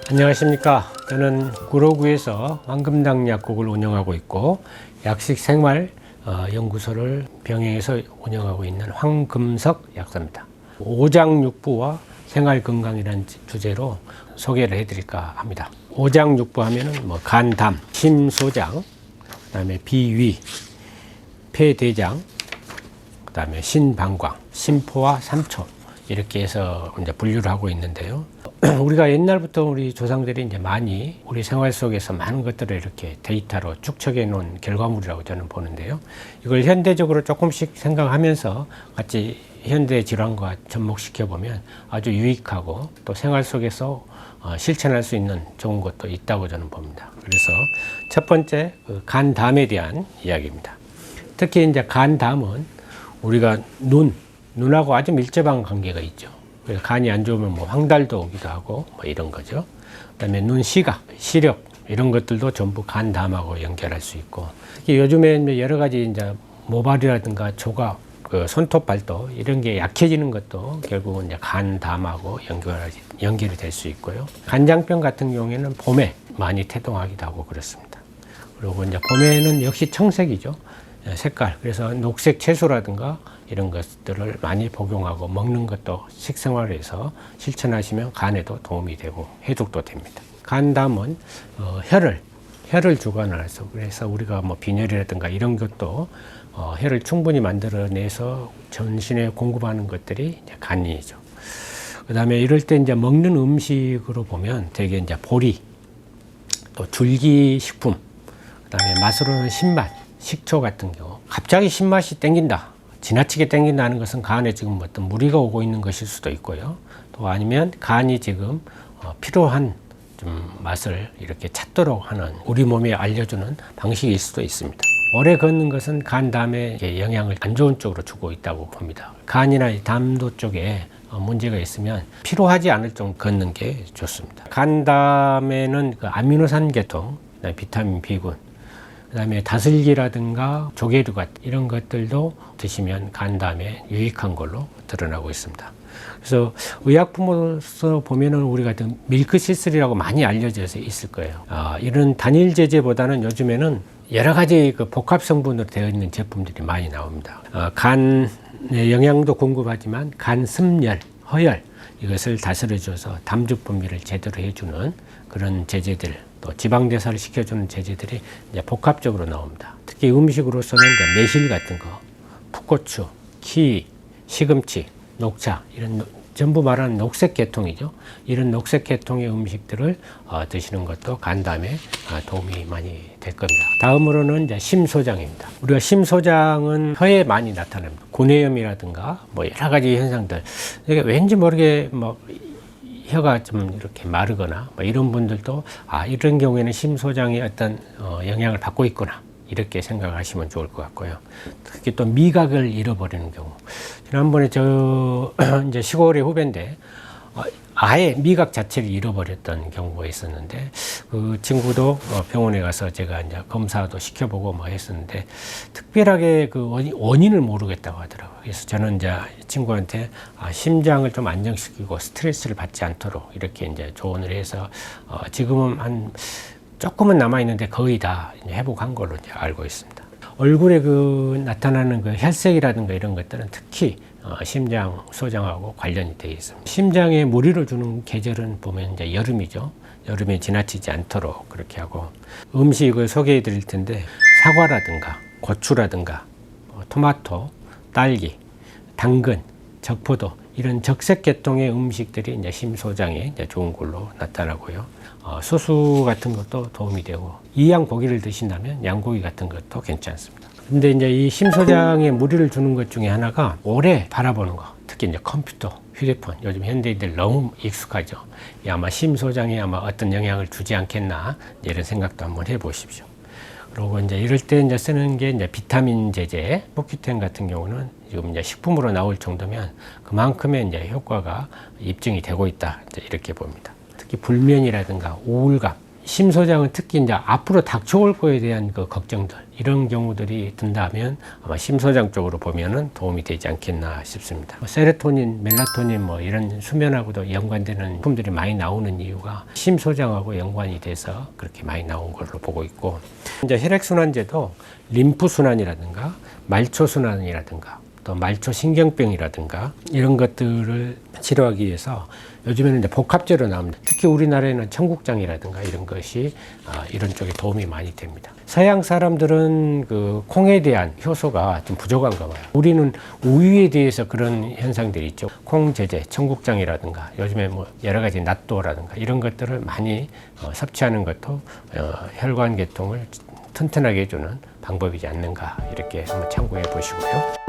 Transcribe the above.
안녕하십니까. 저는 구로구에서 황금당 약국을 운영하고 있고 약식생활 연구소를 병행해서 운영하고 있는 황금석 약사입니다. 오장육부와 생활건강이라는 주제로 소개를 해드릴까 합니다. 오장육부 하면은 간, 담, 심소장, 그다음에 비위, 폐대장, 그다음에 신방광, 심포와 삼초 이렇게 해서 이제 분류를 하고 있는데요. 우리가 옛날부터 우리 조상들이 이제 많이 우리 생활 속에서 많은 것들을 이렇게 데이터로 축적해 놓은 결과물이라고 저는 보는데요. 이걸 현대적으로 조금씩 생각하면서 같이 현대 질환과 접목시켜 보면 아주 유익하고 또 생활 속에서 실천할 수 있는 좋은 것도 있다고 저는 봅니다. 그래서 첫 번째 간담에 대한 이야기입니다. 특히 이제 간담은 우리가 눈하고 아주 밀접한 관계가 있죠. 그래서 간이 안 좋으면 황달도 오기도 하고 이런 거죠. 그다음에 눈 시각, 시력 이런 것들도 전부 간담하고 연결할 수 있고, 특히 요즘에 여러 가지 이제 모발이라든가 조각, 손톱, 발톱 이런 게 약해지는 것도 결국은 이제 간담하고 연결이 될 수 있고요. 간장병 같은 경우에는 봄에 많이 태동하기도 하고 그렇습니다. 그리고 이제 봄에는 역시 청색이죠. 색깔. 그래서 녹색 채소라든가 이런 것들을 많이 복용하고 먹는 것도 식생활에서 실천하시면 간에도 도움이 되고 해독도 됩니다. 간담은 혈을 주관을 해서, 그래서 우리가 빈혈이라든가 이런 것도 혈을 충분히 만들어내서 전신에 공급하는 것들이 이제 간이죠. 그 다음에 이럴 때 이제 먹는 음식으로 보면 되게 이제 보리, 또 줄기식품, 그 다음에 맛으로는 신맛, 식초 같은 경우, 갑자기 신맛이 땡긴다, 지나치게 땡긴다는 것은 간에 지금 어떤 무리가 오고 있는 것일 수도 있고요. 또 아니면 간이 지금 필요한 좀 맛을 이렇게 찾도록 하는 우리 몸에 알려주는 방식일 수도 있습니다. 오래 걷는 것은 간, 담에 영향을 안 좋은 쪽으로 주고 있다고 봅니다. 간이나 담도 쪽에 문제가 있으면 필요하지 않을 정도 걷는 게 좋습니다. 간, 담에는 아미노산 계통, 비타민 B군, 그다음에 다슬기라든가 조개류갓 이런 것들도 드시면 간담에 유익한 걸로 드러나고 있습니다. 그래서 의약품으로서 보면은 우리가 밀크시슬이라고 많이 알려져 있을 거예요. 이런 단일 제제보다는 요즘에는 여러 가지 복합 성분으로 되어 있는 제품들이 많이 나옵니다. 간에 영양도 공급하지만 간 습열, 허열 이것을 다스려줘서 담즙 분비를 제대로 해주는 그런 제제들, 또 지방대사를 시켜주는 제제들이 이제 복합적으로 나옵니다. 특히 음식으로서는 이제 매실 같은 거, 풋고추, 키, 시금치, 녹차 이런 전부 말하는 녹색 계통이죠. 이런 녹색 계통의 음식들을 드시는 것도 간담에 도움이 많이 될 겁니다. 다음으로는 이제 심소장입니다. 우리가 심소장은 혀에 많이 나타납니다. 구내염이라든가 여러 가지 현상들. 이게 왠지 모르게 혀가 좀 이렇게 마르거나 이런 분들도 이런 경우에는 심소장의 어떤 영향을 받고 있구나 이렇게 생각하시면 좋을 것 같고요. 특히 또 미각을 잃어버리는 경우. 지난번에 이제 시골의 후배인데 아예 미각 자체를 잃어버렸던 경우가 있었는데, 그 친구도 병원에 가서 제가 이제 검사도 시켜보고 했었는데 특별하게 그 원인을 모르겠다고 하더라고요. 그래서 저는 이제 친구한테 심장을 좀 안정시키고 스트레스를 받지 않도록 이렇게 이제 조언을 해서 지금은 한 조금은 남아있는데 거의 다 회복한 걸로 이제 알고 있습니다. 얼굴에 나타나는 혈색이라든가 이런 것들은 특히 심장 소장하고 관련이 되어 있습니다. 심장에 무리를 주는 계절은 보면 이제 여름이죠. 여름에 지나치지 않도록 그렇게 하고, 음식을 소개해 드릴 텐데 사과라든가 고추라든가 토마토, 딸기, 당근, 적포도 이런 적색 계통의 음식들이 이제 심소장에 이제 좋은 걸로 나타나고요. 소수 같은 것도 도움이 되고, 이양 고기를 드신다면 양고기 같은 것도 괜찮습니다. 근데 이제 이 심소장에 무리를 주는 것 중에 하나가 오래 바라보는 거, 특히 이제 컴퓨터, 휴대폰, 요즘 현대인들 너무 익숙하죠. 아마 심소장에 아마 어떤 영향을 주지 않겠나 이런 생각도 한번 해보십시오. 그리고 이제 이럴 때 이제 쓰는 게 이제 비타민 제제, 포큐텐 같은 경우는 지금 이제 식품으로 나올 정도면 그만큼의 이제 효과가 입증이 되고 있다 이렇게 봅니다. 특히 불면이라든가 우울감, 심소장은 특히 이제 앞으로 닥쳐올 거에 대한 그 걱정들 이런 경우들이 든다면 아마 심소장 쪽으로 보면은 도움이 되지 않겠나 싶습니다. 세로토닌, 멜라토닌 뭐 이런 수면하고도 연관되는 품들이 많이 나오는 이유가 심소장하고 연관이 돼서 그렇게 많이 나온 걸로 보고 있고, 이제 혈액순환제도 림프순환이라든가 말초순환이라든가 또 말초신경병이라든가 이런 것들을 치료하기 위해서 요즘에는 이제 복합제로 나옵니다. 특히 우리나라에는 청국장이라든가 이런 것이 이런 쪽에 도움이 많이 됩니다. 서양 사람들은 그 콩에 대한 효소가 좀 부족한가 봐요. 우리는 우유에 대해서 그런 현상들이 있죠. 콩 제제, 청국장이라든가 요즘에 뭐 여러 가지 낫또라든가 이런 것들을 많이 섭취하는 것도 혈관 계통을 튼튼하게 해주는 방법이지 않는가, 이렇게 한번 참고해 보시고요.